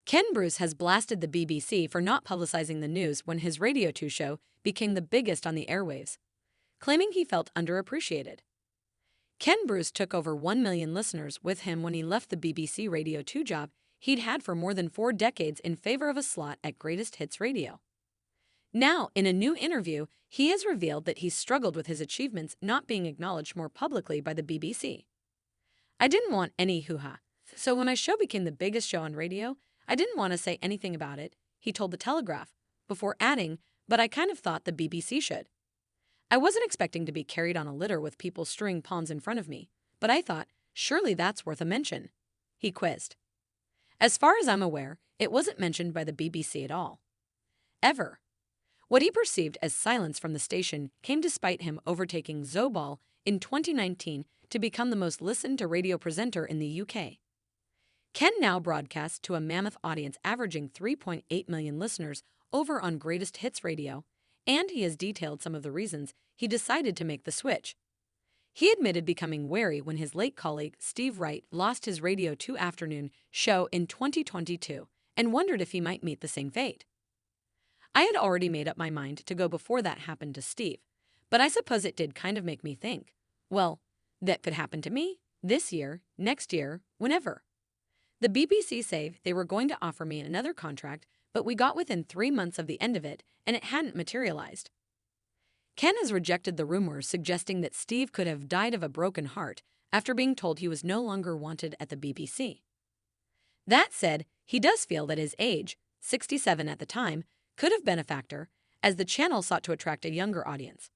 Ken Bruce has blasted the BBC for not publicizing the news when his Radio 2 show became the biggest on the airwaves, claiming he felt underappreciated. Ken Bruce took over 1 million listeners with him when he left the BBC Radio 2 job he'd had for more than 4 decades in favor of a slot at Greatest Hits Radio. Now, in a new interview, he has revealed that he's struggled with his achievements not being acknowledged more publicly by the BBC. "I didn't want any hoo-ha, so when my show became the biggest show on radio, I didn't want to say anything about it," he told The Telegraph, before adding, "But I kind of thought the BBC should. I wasn't expecting to be carried on a litter with people strewing pawns in front of me, but I thought, surely that's worth a mention," he quizzed. "As far as I'm aware, it wasn't mentioned by the BBC at all. Ever." What he perceived as silence from the station came despite him overtaking Zobal in 2019 to become the most listened-to radio presenter in the UK. Ken now broadcasts to a mammoth audience averaging 3.8 million listeners over on Greatest Hits Radio, and he has detailed some of the reasons he decided to make the switch. He admitted becoming wary when his late colleague Steve Wright lost his Radio 2 afternoon show in 2022 and wondered if he might meet the same fate. "I had already made up my mind to go before that happened to Steve, but I suppose it did kind of make me think, well, that could happen to me, this year, next year, whenever. The BBC said they were going to offer me another contract, but we got within 3 months of the end of it, and it hadn't materialized." Ken has rejected the rumors suggesting that Steve could have died of a broken heart after being told he was no longer wanted at the BBC. That said, he does feel that his age, 67 at the time, could have been a factor, as the channel sought to attract a younger audience.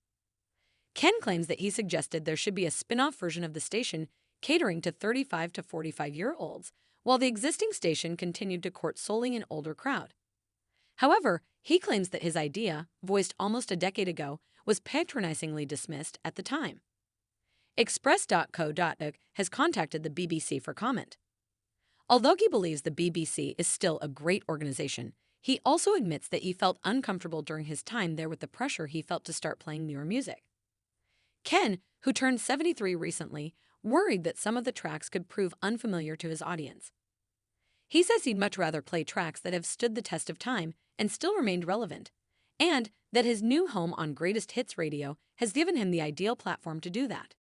Ken claims that he suggested there should be a spin-off version of the station catering to 35 to 45-year-olds, while the existing station continued to court solely an older crowd. However, he claims that his idea, voiced almost a decade ago, was patronizingly dismissed at the time. Express.co.uk has contacted the BBC for comment. Although he believes the BBC is still a great organization, he also admits that he felt uncomfortable during his time there with the pressure he felt to start playing newer music. Ken, who turned 73 recently, worried that some of the tracks could prove unfamiliar to his audience. He says he'd much rather play tracks that have stood the test of time and still remained relevant, and that his new home on Greatest Hits Radio has given him the ideal platform to do that.